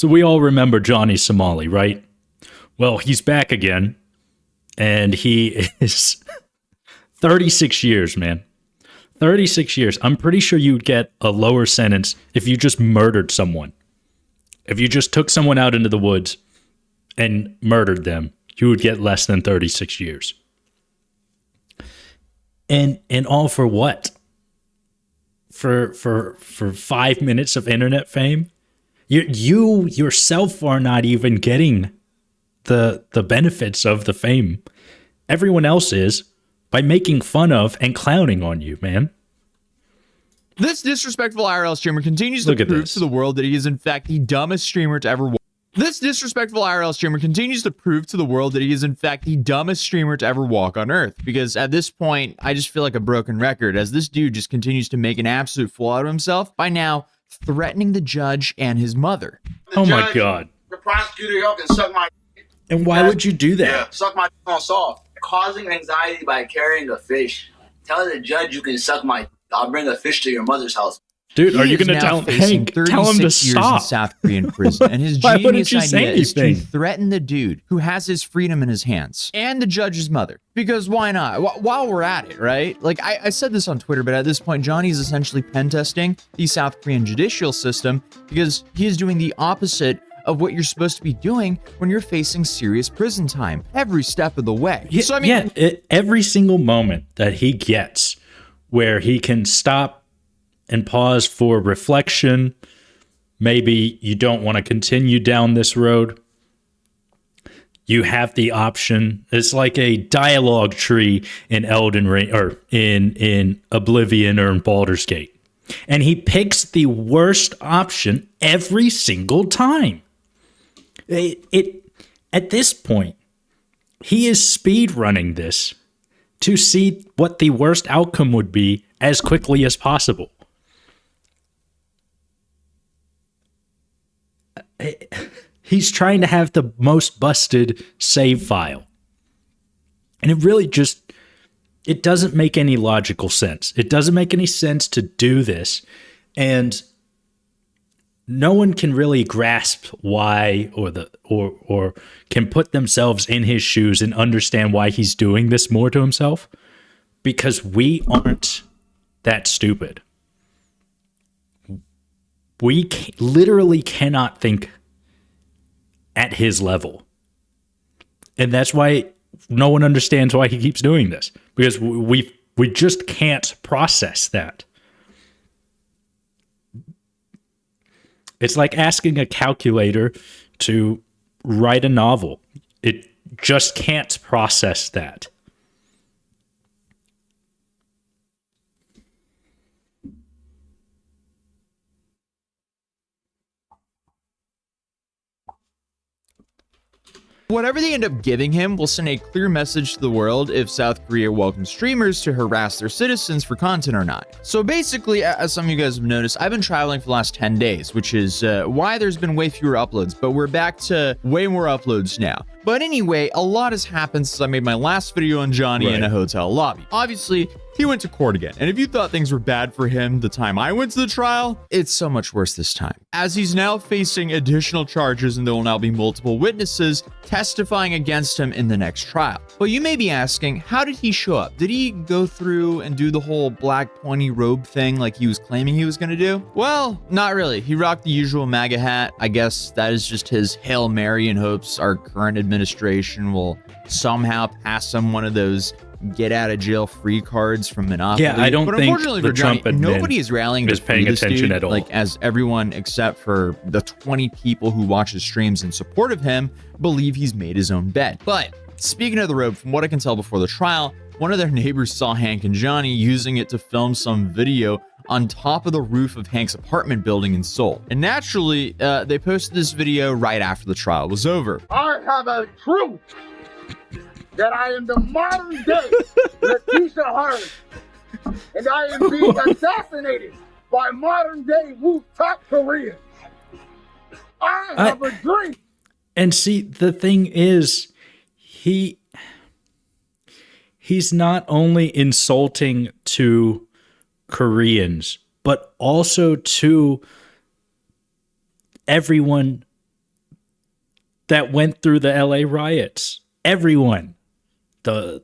So we all remember Johnny Somali, right? Well, he's back again, and he is 36 years, man. 36 years. I'm pretty sure you'd get a lower sentence if you just murdered someone. If you just took someone out into the woods and murdered them, you would get less than 36 years. And all for what? For 5 minutes of internet fame? You yourself are not even getting the benefits of the fame. Everyone else is by making fun of and clowning on you, man. This disrespectful IRL streamer continues to prove to the world that he is in fact the dumbest streamer to ever walk. This disrespectful IRL streamer continues to prove to the world that he is in fact the dumbest streamer to ever walk on Earth. Because at this point, I just feel like a broken record as this dude just continues to make an absolute fool out of himself by now threatening the judge and his mother. Oh my God. The prosecutor, y'all can suck my. And why would you do that? Yeah, suck my on soft. Causing anxiety by carrying a fish. Tell the judge you can suck my. I'll bring a fish to your mother's house. Dude, are you going to tell Hank? Tell him to stop. In South Korean prison, and his genius idea is to threaten the dude who has his freedom in his hands and the judge's mother. Because why not? While we're at it, right? Like I said this on Twitter, but at this point, Johnny's essentially pen testing the South Korean judicial system because he is doing the opposite of what you're supposed to be doing when you're facing serious prison time every step of the way. Yeah, so I mean, every single moment that he gets where he can stop and pause for reflection. Maybe you don't want to continue down this road. You have the option. It's like a dialogue tree in Elden Ring or in Oblivion or in Baldur's Gate. And he picks the worst option every single time. At this point, he is speed running this to see what the worst outcome would be as quickly as possible. He's trying to have the most busted save file. And it really just, it doesn't make any logical sense. It doesn't make any sense to do this. And no one can really grasp why or can put themselves in his shoes and understand why he's doing this more to himself, because we aren't that stupid. We literally cannot think at his level. And that's why no one understands why he keeps doing this. Because we just can't process that. It's like asking a calculator to write a novel. It just can't process that. Whatever they end up giving him will send a clear message to the world if South Korea welcomes streamers to harass their citizens for content or not. So basically, as some of you guys have noticed, I've been traveling for the last 10 days, which is why there's been way fewer uploads, but we're back to way more uploads now. But anyway, a lot has happened since I made my last video on Johnny in a hotel lobby. Obviously, he went to court again, and if you thought things were bad for him the time I went to the trial, it's so much worse this time, as he's now facing additional charges and there will now be multiple witnesses testifying against him in the next trial. But you may be asking, how did he show up? Did he go through and do the whole black pointy robe thing like he was claiming he was going to do? Well, not really. He rocked the usual MAGA hat. I guess that is just his Hail Mary in hopes our current administration will somehow pass him one of those get out of jail free cards from Monopoly. Yeah, I don't think unfortunately the for Johnny, Trump nobody is rallying to paying attention at all. Like, as everyone except for the 20 people who watch his streams in support of him believe he's made his own bed. But speaking of the robe, from what I can tell before the trial, one of their neighbors saw Hank and Johnny using it to film some video on top of the roof of Hank's apartment building in Seoul. And naturally, they posted this video right after the trial was over. I have a truth that I am the modern day Letitia Hurd, and I am being assassinated by modern day rooftop Koreans. I have a dream. And see, the thing is, he's not only insulting to Koreans, but also to everyone that went through the LA riots. Everyone. The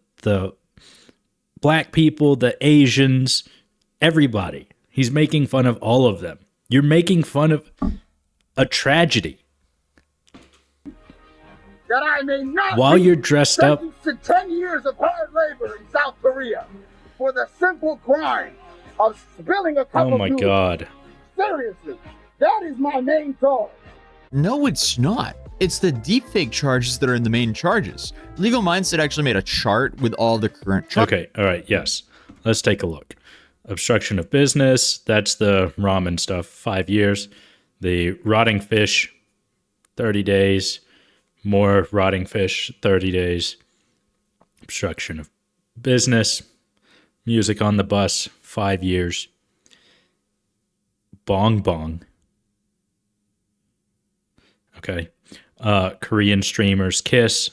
black people, the Asians, everybody. He's making fun of all of them. You're making fun of a tragedy. That I may not while be you're dressed up sentenced to 10 years of hard labor in South Korea for the simple crime of spilling a cup Oh of my noodles. God. Seriously, that is my main charge. No, it's not. It's the deepfake charges that are in the main charges. Legal Mindset actually made a chart with all the current charges. Okay, all right, yes. Let's take a look. Obstruction of business, that's the ramen stuff, 5 years. The rotting fish, 30 days. More rotting fish, 30 days. Obstruction of business. Music on the bus, 5 years. Bong bong. Okay. Korean streamers kiss.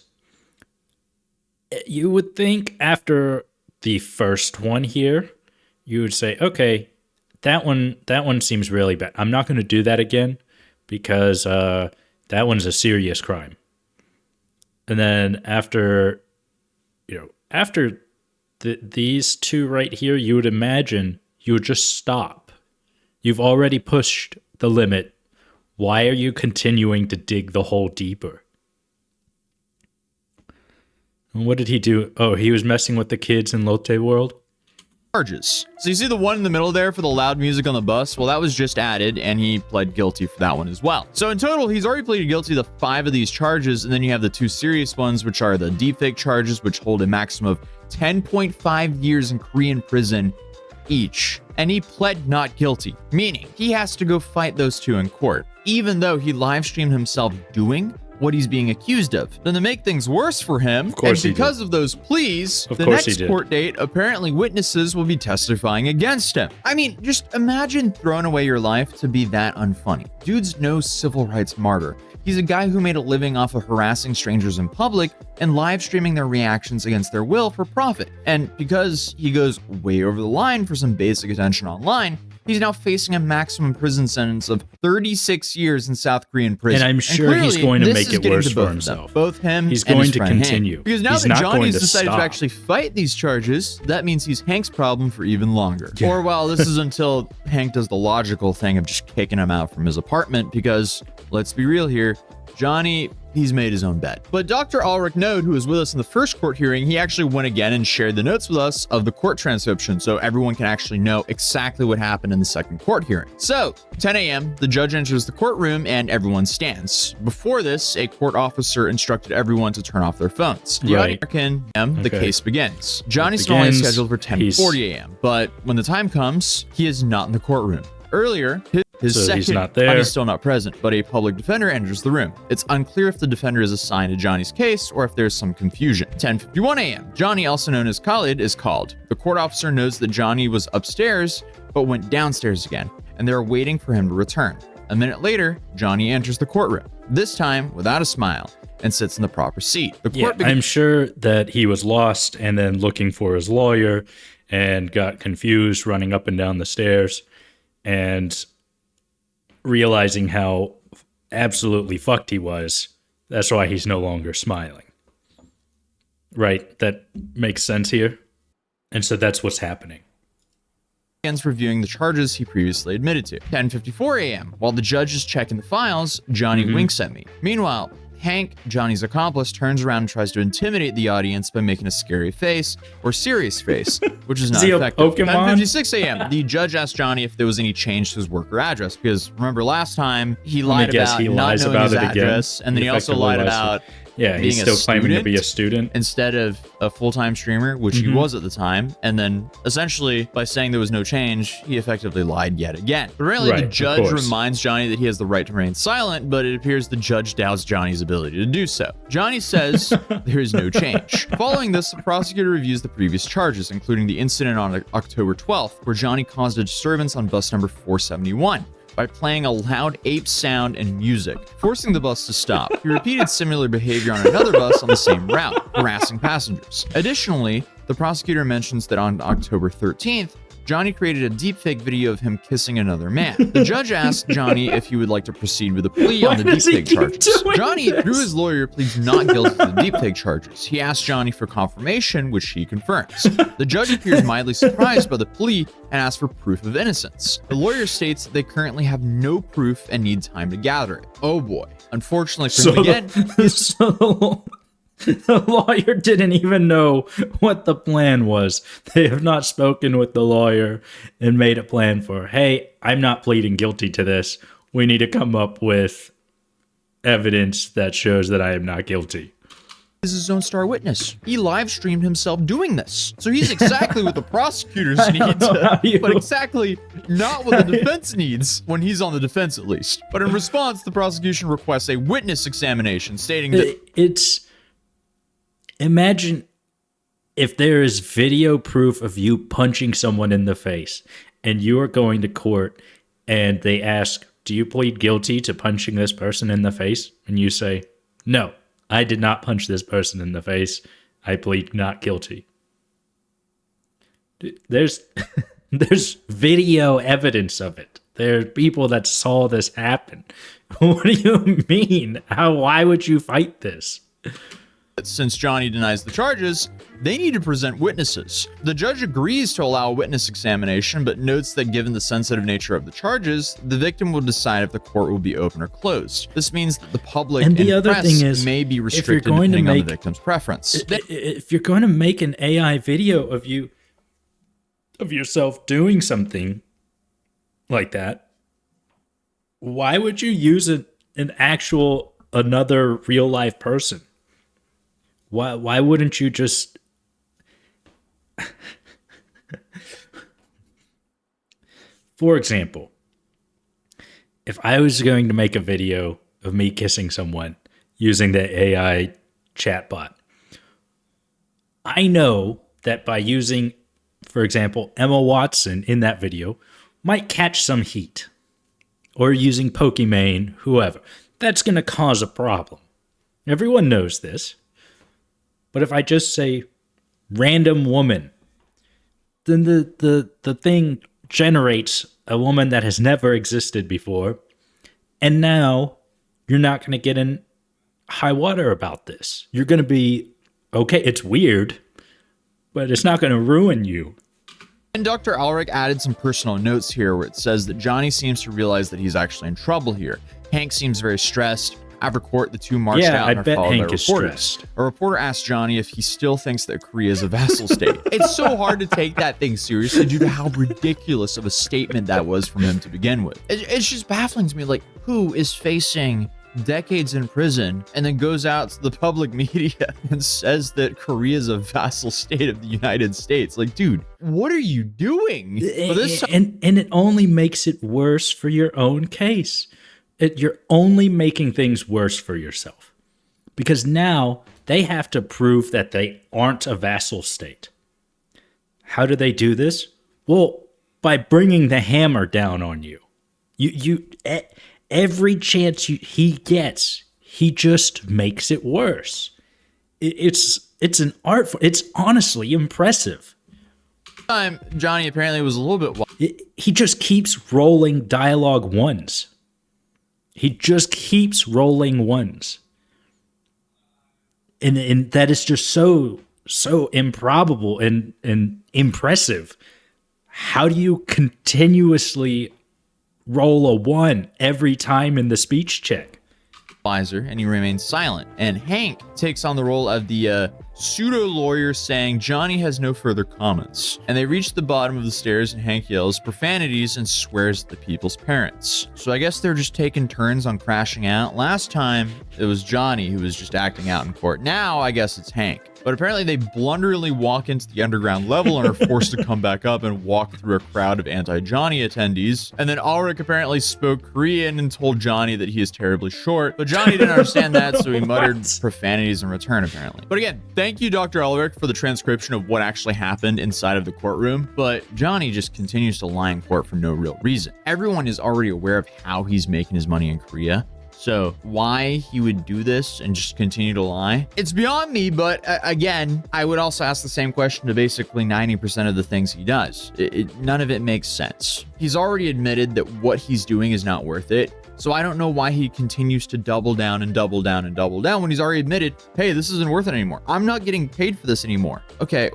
You would think after the first one here, you would say, okay, that one seems really bad. I'm not going to do that again because that one's a serious crime. And then after these two right here, you would imagine you would just stop. You've already pushed the limit. Why are you continuing to dig the hole deeper? And what did he do? Oh, he was messing with the kids in Lotte World? Charges. So you see the one in the middle there for the loud music on the bus? Well, that was just added, and he pled guilty for that one as well. So in total, he's already pleaded guilty to 5 of these charges, and then you have the 2 serious ones, which are the deepfake charges, which hold a maximum of 10.5 years in Korean prison each. And he pled not guilty, meaning he has to go fight those 2 in court, even though he live streamed himself doing what he's being accused of. Then to make things worse for him, Of course and he because of those pleas, Of the course he next did. court date, apparently witnesses will be testifying against him. I mean, just imagine throwing away your life to be that unfunny. Dude's no civil rights martyr. He's a guy who made a living off of harassing strangers in public and live streaming their reactions against their will for profit. And because he goes way over the line for some basic attention online, he's now facing a maximum prison sentence of 36 years in South Korean prison. And I'm sure he's clearly, going to this make is it getting worse to for both of them, himself. both him He's and going his to friend continue. Hank. Because now He's that not going Johnny's to decided stop. to actually fight these charges, that means he's Hank's problem for even longer. Or well, this is until Hank does the logical thing of just kicking him out from his apartment because, let's be real here, Johnny, he's made his own bed. But Dr. Ulrich Node, who was with us in the first court hearing, he actually went again and shared the notes with us of the court transcription so everyone can actually know exactly what happened in the second court hearing. So, 10 a.m., the judge enters the courtroom and everyone stands. Before this, a court officer instructed everyone to turn off their phones. The Right. American the Okay. case begins. Johnny It Somali is begins. scheduled for 10:40 a.m., but when the time comes, he is not in the courtroom. Earlier, his So he's second, not there. he's still not present, but a public defender enters the room. It's unclear if the defender is assigned to Johnny's case or if there's some confusion. 10:51 a.m. Johnny, also known as Khalid, is called. The court officer knows that Johnny was upstairs, but went downstairs again, and they're waiting for him to return. A minute later, Johnny enters the courtroom, this time without a smile, and sits in the proper seat. The Yeah, court I'm sure that he was lost and then looking for his lawyer and got confused running up and down the stairs and realizing how absolutely fucked he was. That's why he's no longer smiling. Right? That makes sense here. And so that's what's happening. begins reviewing the charges he previously admitted to. 10:54 a.m. While the judge is checking the files, Johnny winks at me. Meanwhile, Hank, Johnny's accomplice, turns around and tries to intimidate the audience by making a scary face or serious face, which is not he a effective. Pokemon? 10:56 a.m. The judge asked Johnny if there was any change to his work or address because remember last time he lied guess about he not lies knowing about his it again. address, and then he also effectively lied lies. about Yeah, he's being a still claiming to be a student student. instead of a full-time streamer, which he was at the time. And then essentially by saying there was no change, he effectively lied yet again. But apparently Right, the of judge course. reminds Johnny that he has the right to remain silent, but it appears the judge doubts Johnny's ability to do so. Johnny says there is no change. Following this, the prosecutor reviews the previous charges, including the incident on October 12th, where Johnny caused a disturbance on bus number 471. By playing a loud ape sound and music, forcing the bus to stop. He repeated similar behavior on another bus on the same route, harassing passengers. Additionally, the prosecutor mentions that on October 13th, Johnny created a deepfake video of him kissing another man. The judge asked Johnny if he would like to proceed with a plea on the deepfake charges. Johnny, through his lawyer, pleads not guilty to the deepfake charges. He asked Johnny for confirmation, which he confirms. The judge appears mildly surprised by the plea and asks for proof of innocence. The lawyer states that they currently have no proof and need time to gather it. Oh boy. Unfortunately for him again, the lawyer didn't even know what the plan was. They have not spoken with the lawyer and made a plan for, hey, I'm not pleading guilty to this. We need to come up with evidence that shows that I am not guilty. Is his own star witness. He live streamed himself doing this. So he's exactly what the prosecutors need, but exactly not what the defense needs, when he's on the defense at least. But in response, the prosecution requests a witness examination stating that imagine if there is video proof of you punching someone in the face and you are going to court and they ask, do you plead guilty to punching this person in the face? And you say, no, I did not punch this person in the face. I plead not guilty. There's video evidence of it. There are people that saw this happen. What do you mean? Why would you fight this? since Johnny denies the charges, they need to present witnesses. The judge agrees to allow a witness examination, but notes that given the sensitive nature of the charges, the victim will decide if the court will be open or closed. This means that the public and the other press thing is, may be restricted depending on the victim's preference. If you're going to make an AI video of yourself doing something like that, why would you use another real life person? Why wouldn't you just for example, if I was going to make a video of me kissing someone using the AI chatbot, I know that by using, for example, Emma Watson in that video might catch some heat, or using Pokimane, whoever. That's going to cause a problem. Everyone knows this. But if I just say random woman, then the thing generates a woman that has never existed before. And now you're not going to get in high water about this. You're going to be, okay, it's weird, but it's not going to ruin you. And Dr. Ulrich added some personal notes here where it says that Johnny seems to realize that he's actually in trouble here. Hank seems very stressed. After court, the two marched out and are followed by reporters. A reporter asked Johnny if he still thinks that Korea is a vassal state. It's so hard to take that thing seriously due to how ridiculous of a statement that was from him to begin with. It's just baffling to me, like, who is facing decades in prison and then goes out to the public media and says that Korea is a vassal state of the United States? Like, dude, what are you doing? And it only makes it worse for your own case. You're only making things worse for yourself, because now they have to prove that they aren't a vassal state. How do they do this? Well, by bringing the hammer down on you. Every chance he gets, he just makes it worse. It's an art form. It's honestly impressive. Johnny apparently was a little bit. He just keeps rolling dialogue ones. He just keeps rolling ones. And that is just so improbable and impressive. How do you continuously roll a one every time in the speech check? And he remains silent. And Hank takes on the role of the pseudo lawyer, saying Johnny has no further comments. And they reach the bottom of the stairs and Hank yells profanities and swears at the people's parents. So I guess they're just taking turns on crashing out. Last time it was Johnny who was just acting out in court. Now I guess it's Hank. But apparently they blunderingly walk into the underground level and are forced to come back up and walk through a crowd of anti-Johnny attendees. And then Ulrich apparently spoke Korean and told Johnny that he is terribly short. But Johnny didn't understand that, so he muttered profanities in return, apparently. But again, thank you, Dr. Ulrich, for the transcription of what actually happened inside of the courtroom. But Johnny just continues to lie in court for no real reason. Everyone is already aware of how he's making his money in Korea. So why he would do this and just continue to lie, it's beyond me. But again, I would also ask the same question to basically 90% of the things he does. None of it makes sense. He's already admitted that what he's doing is not worth it. So I don't know why he continues to double down and double down and double down when he's already admitted, hey, this isn't worth it anymore. I'm not getting paid for this anymore. Okay.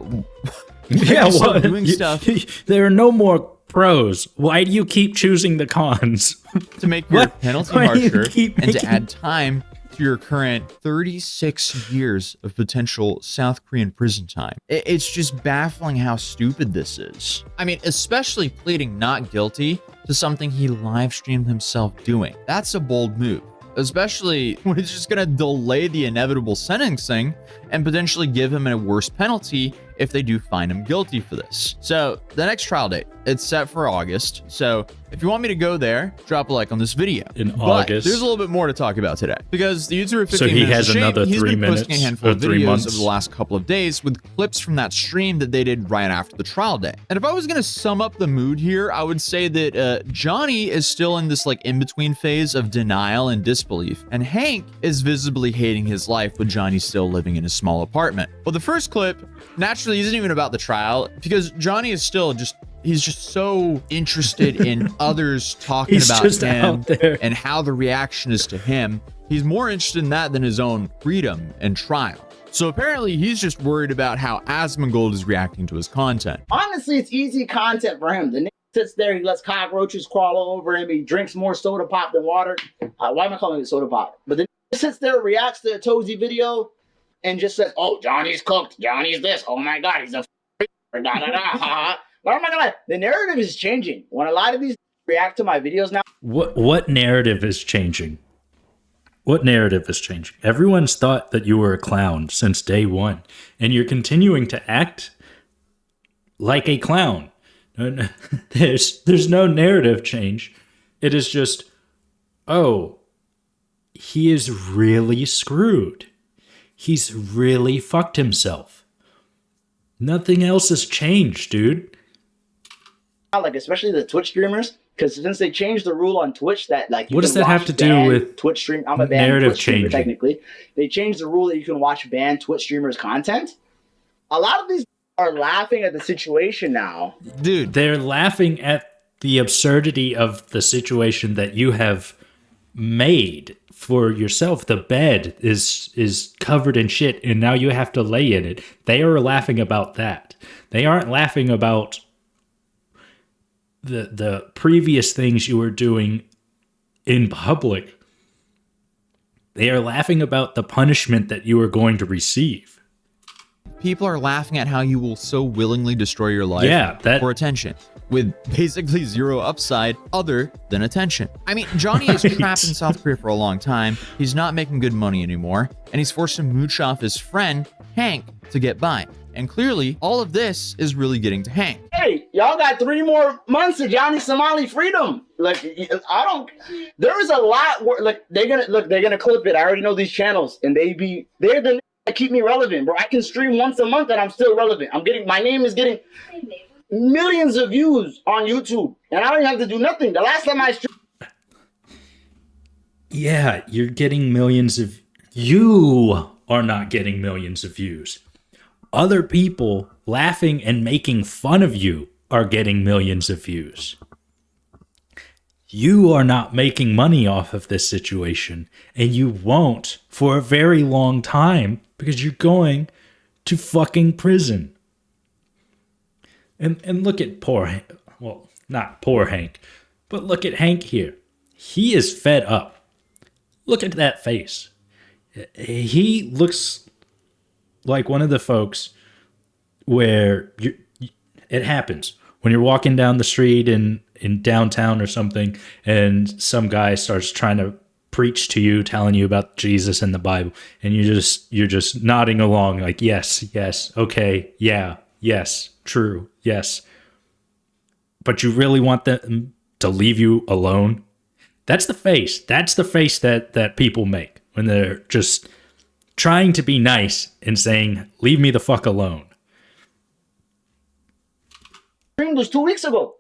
Yeah, well, doing stuff there are no more pros. Why do you keep choosing the cons? to make your penalty Why do you harsher keep and to making- add time to your current 36 years of potential South Korean prison time. It's just baffling how stupid this is. I mean, especially pleading not guilty to something he live streamed himself doing. That's a bold move, especially when it's just gonna delay the inevitable sentencing and potentially give him a worse penalty if they do find him guilty for this. So the next trial date, it's set for August. So if you want me to go there, drop a like on this video. In But August. there's a little bit more to talk about today because the YouTuber 15 So he minutes has of shame, another he's 3 been posting a minutes handful or of 3 videos months. over the last couple of days with clips from that stream that they did right after the trial day. And if I was going to sum up the mood here, I would say that Johnny is still in this like in-between phase of denial and disbelief, and Hank is visibly hating his life with Johnny still living in a small apartment. Well, the first clip naturally isn't even about the trial because Johnny is still he's just so interested in others talking He's about just him out there. and how the reaction is to him. He's more interested in that than his own freedom and trial. So apparently he's just worried about how Asmongold is reacting to his content. Honestly, it's easy content for him. The nigga sits there, he lets cockroaches crawl all over him, he drinks more soda pop than water. Why am I calling it soda pop? But then he sits there, reacts to a Tozy video, and just says, oh, Johnny's cooked, Johnny's this, oh my god, he's a da da da ha ha. But oh my god, the narrative is changing. When a lot of these react to my videos now, What narrative is changing? What narrative is changing? Everyone's thought that you were a clown since day one, and you're continuing to act like a clown. There's no narrative change. It is just, oh, he is really screwed. He's really fucked himself. Nothing else has changed, dude. like especially the Twitch streamers, because since they changed the rule on Twitch that like you What does can that have watch to do banned with Twitch stream? I'm a banned narrative Twitch streamer, changing? technically. They changed the rule that you can watch banned Twitch streamers' content. A lot of these are laughing at the situation now. Dude, They're laughing at the absurdity of the situation that you have made for yourself. The bed is covered in shit, and now you have to lay in it. They are laughing about that. They aren't laughing about the previous things you were doing in public. They are laughing about the punishment that you are going to receive. people are laughing at how you will so willingly destroy your life for attention, with basically zero upside other than attention. I mean, Johnny is trapped in South Korea for a long time. He's not making good money anymore, and he's forced to mooch off his friend, Hank, to get by. And clearly, all of this is really getting to Hank. Hey, y'all got 3 more months of Johnny Somali freedom. Like, there is a lot where, like, they're gonna clip it. I already know these channels, and they're the that keep me relevant, bro. I can stream once a month and I'm still relevant. My name is getting millions of views on YouTube, and I don't even have to do nothing. The last time I streamed, yeah, you're getting millions of... You are not getting millions of views. Other people laughing and making fun of you are getting millions of views. You are not making money off of this situation, and you won't for a very long time because you're going to fucking prison. And look at poor Hank. Well, not poor Hank, but look at Hank here. He is fed up. Look at that face. He looks like one of the folks where it happens when you're walking down the street in downtown or something, and some guy starts trying to preach to you, telling you about Jesus and the Bible, and you're just nodding along like, yes, okay, yeah, yes, true, yes. But you really want them to leave you alone? That's the face. That's the face that people make when they're just trying to be nice and saying, leave me the fuck alone. was 2 weeks ago.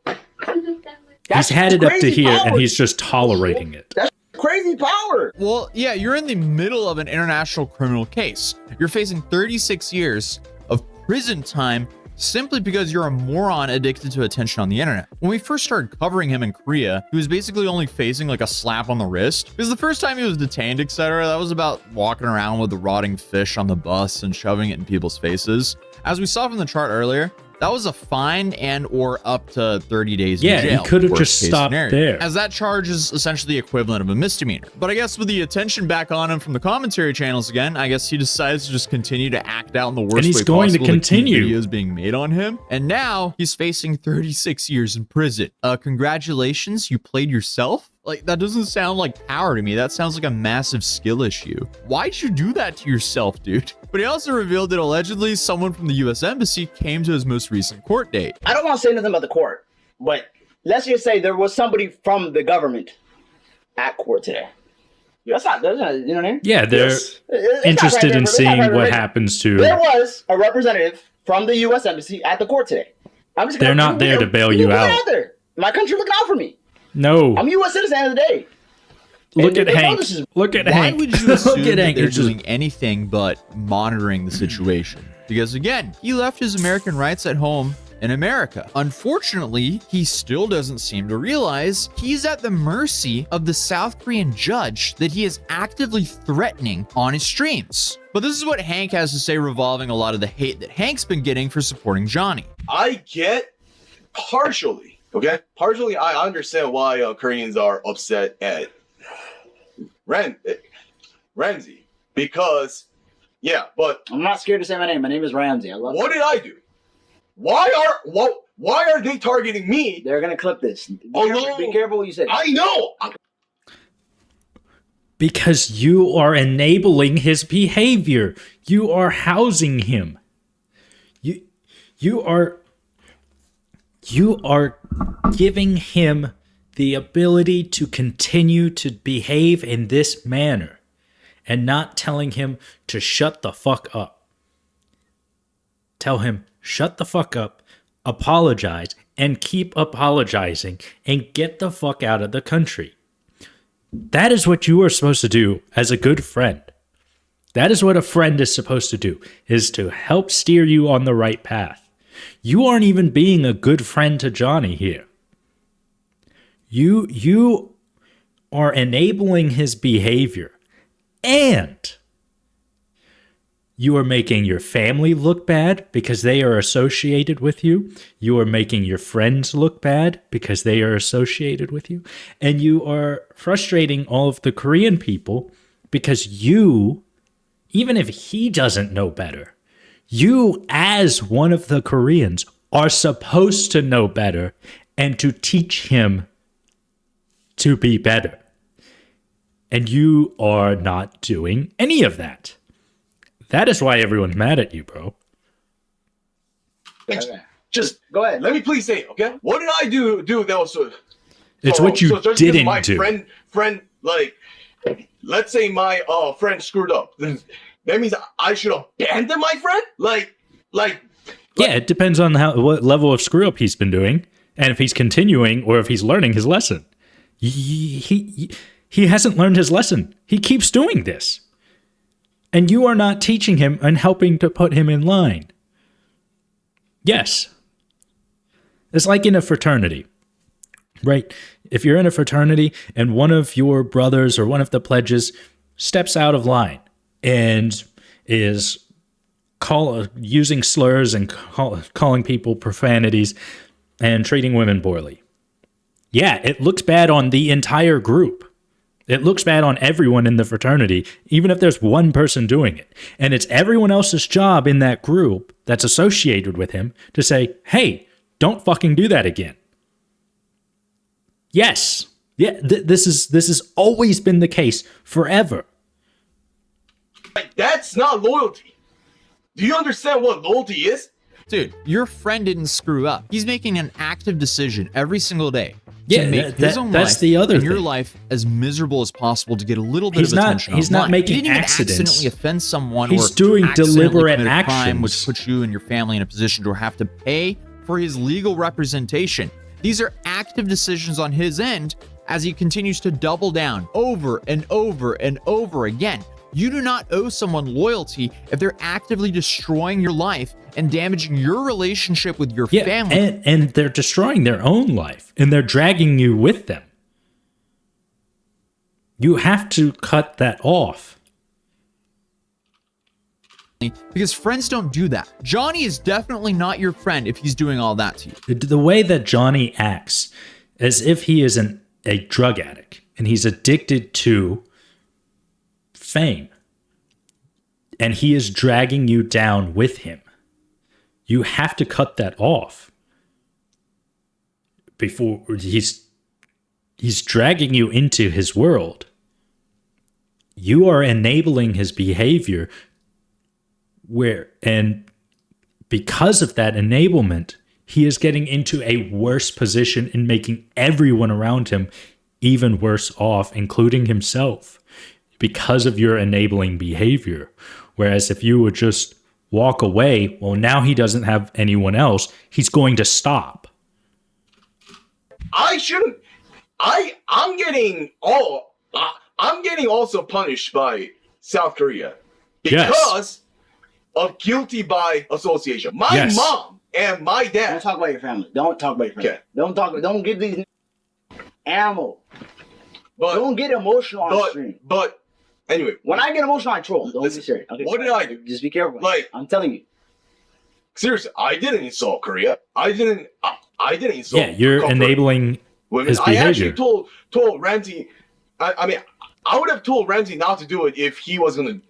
He's had it up to crazy here, power. and he's just tolerating it. That's crazy. crazy power. Well, yeah, you're in the middle of an international criminal case. You're facing 36 years of prison time simply because you're a moron addicted to attention on the internet. When we first started covering him in Korea, he was basically only facing like a slap on the wrist. Because the first time he was detained, etc., that was about walking around with the rotting fish on the bus and shoving it in people's faces. As we saw from the chart earlier, that was a fine and or up to 30 days in jail. Yeah, he could have worst just case stopped scenario, there. as that charge is essentially the equivalent of a misdemeanor. But I guess with the attention back on him from the commentary channels again, I guess he decides to just continue to act out in the worst And he's way going to possible continue. keep videos being made on him. And now he's facing 36 years in prison. Congratulations, you played yourself? Like, that doesn't sound like power to me. That sounds like a massive skill issue. Why'd you do that to yourself, dude? But he also revealed that allegedly someone from the US Embassy came to his most recent court date. I don't want to say nothing about the court, but let's just say there was somebody from the government at court today. That's not, you know what I mean? Yeah, they're It's not interested in private, seeing what right? happens to. There was a representative from the U.S. Embassy at the court today. I'm just They're not there to bail you out. There. My country looking out for me. No, I'm a U.S. citizen at the end of the day. look And at they know Hank. this is- Look at Why Hank. would you assume Look at that Hank. they're It's just- doing anything but monitoring the situation? Because again, he left his American rights at home in America. Unfortunately, he still doesn't seem to realize he's at the mercy of the South Korean judge that he is actively threatening on his streams. But this is what Hank has to say revolving a lot of the hate that Hank's been getting for supporting Johnny. I get partially, okay? Partially, I understand why Koreans are upset at Ramsey because, yeah, but I'm not scared to say my name. My name is Ramsey. I love what it. did I do? Why are they targeting me? They're going to clip this. Although- Be careful what you say. I know. Because you are enabling his behavior. You are housing him. You are giving him the ability to continue to behave in this manner and not telling him to shut the fuck up. Tell him, shut the fuck up, apologize, and keep apologizing, and get the fuck out of the country. That is what you are supposed to do as a good friend. That is what a friend is supposed to do, is to help steer you on the right path. You aren't even being a good friend to Johnny here. You are enabling his behavior, and you are making your family look bad because they are associated with you. You are making your friends look bad because they are associated with you. And you are frustrating all of the Korean people because you, even if he doesn't know better, you as one of the Koreans are supposed to know better and to teach him to be better. And you are not doing any of that. That is why everyone's mad at you, bro. Okay. Just Go ahead. let me please say, okay? What did I do that was so? It's what you just because didn't my do. friend, like, let's say my friend screwed up. Then that means I should abandon my friend? Like. Yeah, it depends on what level of screw up he's been doing, and if he's continuing or if he's learning his lesson. He hasn't learned his lesson. He keeps doing this. And you are not teaching him and helping to put him in line. Yes. It's like in a fraternity, right? If you're in a fraternity and one of your brothers or one of the pledges steps out of line and is using slurs and calling people profanities and treating women poorly. Yeah, it looks bad on the entire group. It looks bad on everyone in the fraternity, even if there's one person doing it. And it's everyone else's job in that group that's associated with him to say, hey, don't fucking do that again. Yes. Yeah, this has always been the case forever. Like, that's not loyalty. Do you understand what loyalty is? Dude, your friend didn't screw up. He's making an active decision every single day Yeah, to make his own that's life the other and your thing. life as miserable as possible to get a little bit He's of not- attention. he's not online. making He didn't even accidents. accidentally offend someone. He's or doing accidentally deliberate commit a crime, which actions. puts you and your family in a position to have to pay for his legal representation. These are active decisions on his end as he continues to double down over and over and over again. You do not owe someone loyalty if they're actively destroying your life and damaging your relationship with your family. And they're destroying their own life, and they're dragging you with them. You have to cut that off. Because friends don't do that. Johnny is definitely not your friend if he's doing all that to you. The way that Johnny acts, as if he is a drug addict, and he's addicted to fame, and he is dragging you down with him. You have to cut that off before he's dragging you into his world. You are enabling his behavior, and because of that enablement, he is getting into a worse position and making everyone around him even worse off, including himself, because of your enabling behavior. Whereas if you would just walk away, well, now he doesn't have anyone else. He's going to stop. I shouldn't. I'm getting also punished by South Korea because of guilty by association. My mom and my dad. Don't talk about your family. Don't talk about your family. Okay. Don't get these animal. But don't get emotional on stream. But anyway, when I get emotional, I troll. Don't be serious. Okay, what did I do? Just be careful. Like, I'm telling you. Seriously, I didn't insult Korea. I didn't insult. Yeah, you're enabling his behavior. I actually told Ramsey. I mean, I would have told Ramsey not to do it if he was gonna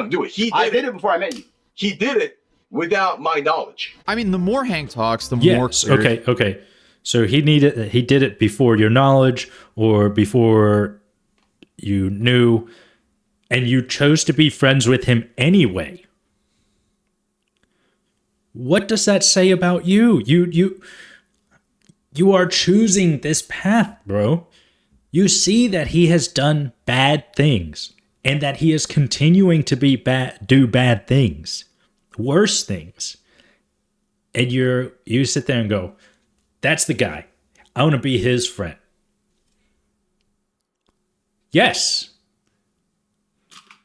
do it. I did it before I met you. He did it without my knowledge. I mean, the more Hank talks, the more clear. Okay. So he did it before your knowledge or before you knew, and you chose to be friends with him anyway. What does that say about you? You are choosing this path, bro. You see that he has done bad things and that he is continuing to do bad things, worse things. And you sit there and go, that's the guy. I want to be his friend. Yes.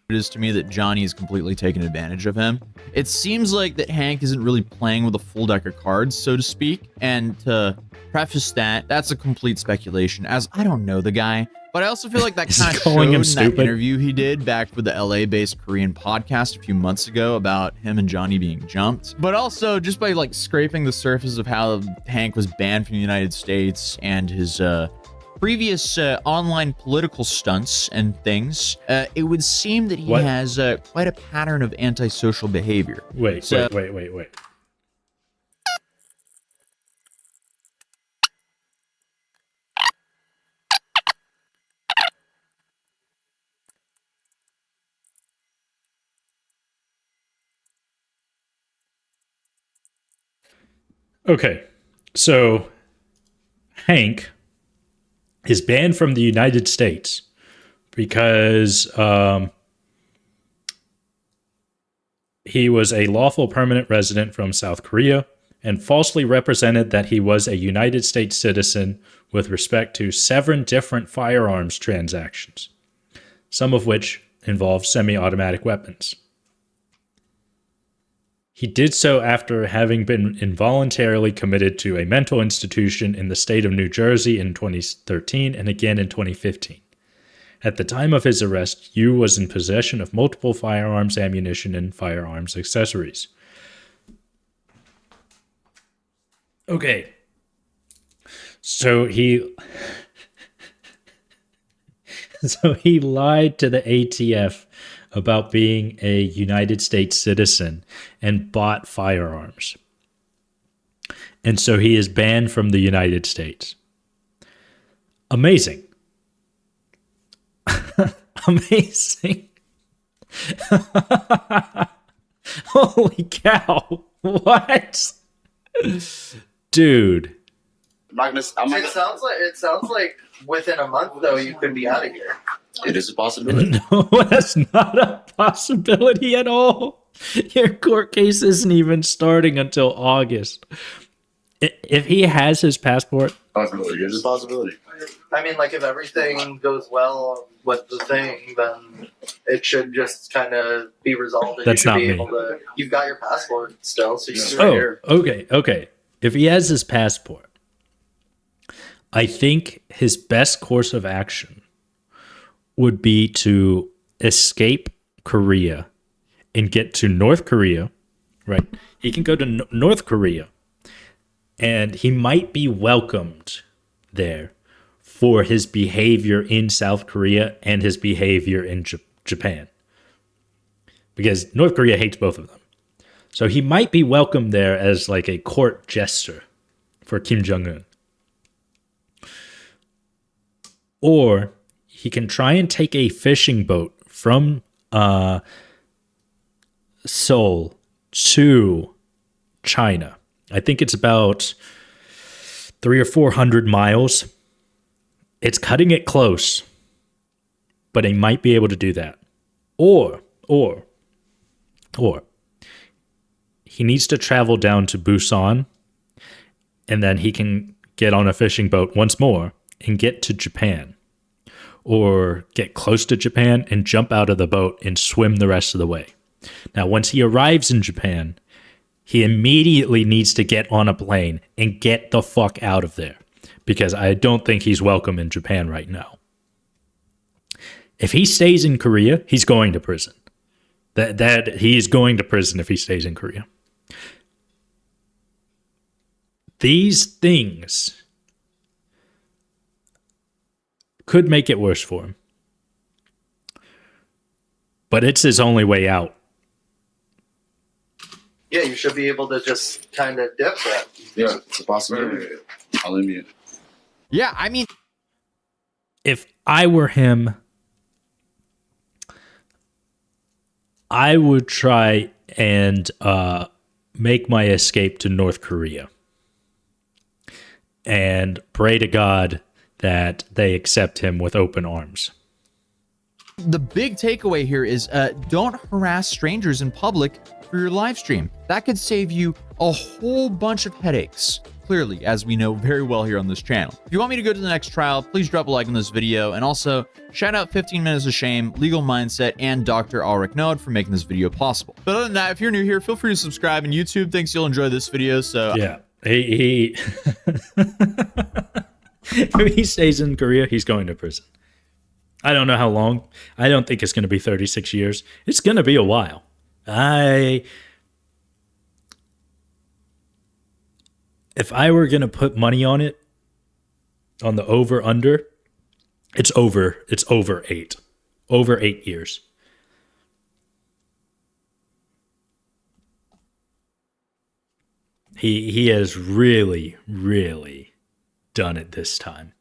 It is to me that Johnny is completely taking advantage of him. It seems like that Hank isn't really playing with a full deck of cards, so to speak. And to preface that, that's a complete speculation, as I don't know the guy. But I also feel like that kind of showed in that interview he did back with the LA-based Korean podcast a few months ago about him and Johnny being jumped. But also, just by like scraping the surface of how Hank was banned from the United States and his previous online political stunts and things, it would seem that he has quite a pattern of antisocial behavior. Wait. Okay, so Hank is banned from the United States because he was a lawful permanent resident from South Korea and falsely represented that he was a United States citizen with respect to 7 different firearms transactions, some of which involved semi-automatic weapons. He did so after having been involuntarily committed to a mental institution in the state of New Jersey in 2013 and again in 2015. At the time of his arrest, Yu was in possession of multiple firearms, ammunition, and firearms accessories. Okay. So he lied to the ATF about being a United States citizen and bought firearms. And so he is banned from the United States. Amazing. Amazing. Holy cow. What? Dude. It sounds like within a month though you could be out of here. It is a possibility. No, that's not a possibility at all. Your court case isn't even starting until August. If he has his passport, Possibility. There's a possibility. I mean, like if everything goes well with the thing, then it should just kind of be resolved. And That's you should not be me. able to. You've got your passport still, so you Yeah. can Oh, here. okay. If he has his passport, I think his best course of action would be to escape Korea and get to North Korea, right? He can go to North Korea and he might be welcomed there for his behavior in South Korea and his behavior in Japan. Because North Korea hates both of them. So he might be welcomed there as like a court jester for Kim Jong-un. Or he can try and take a fishing boat from Seoul to China. I think it's about 300 or 400 miles. It's cutting it close, but he might be able to do that. Or he needs to travel down to Busan, and then he can get on a fishing boat once more and get to Japan. Or get close to Japan and jump out of the boat and swim the rest of the way. Now, once he arrives in Japan, he immediately needs to get on a plane and get the fuck out of there, because I don't think he's welcome in Japan right now. If he stays in Korea, he's going to prison. That he is going to prison if he stays in Korea. These things could make it worse for him. But it's his only way out. Yeah, you should be able to just kind of dip that. Yeah, it's a possibility. I'll leave you. Yeah, I mean, If I were him, I would try and make my escape to North Korea and pray to God that they accept him with open arms. the big takeaway here is don't harass strangers in public for your live stream. That could save you a whole bunch of headaches, clearly, as we know very well here on this channel. If you want me to go to the next trial, please drop a like on this video, and also shout out 15 Minutes of Shame, Legal Mindset, and Dr. Ulrich Node for making this video possible. But other than that, if you're new here, feel free to subscribe on YouTube. Thanks, you'll enjoy this video. So Yeah. He if he stays in Korea, he's going to prison. I don't know how long. I don't think it's going to be 36 years. It's going to be a while. If I were going to put money on it, on the over under, it's over 8. Over 8 years. He has really, really done it this time.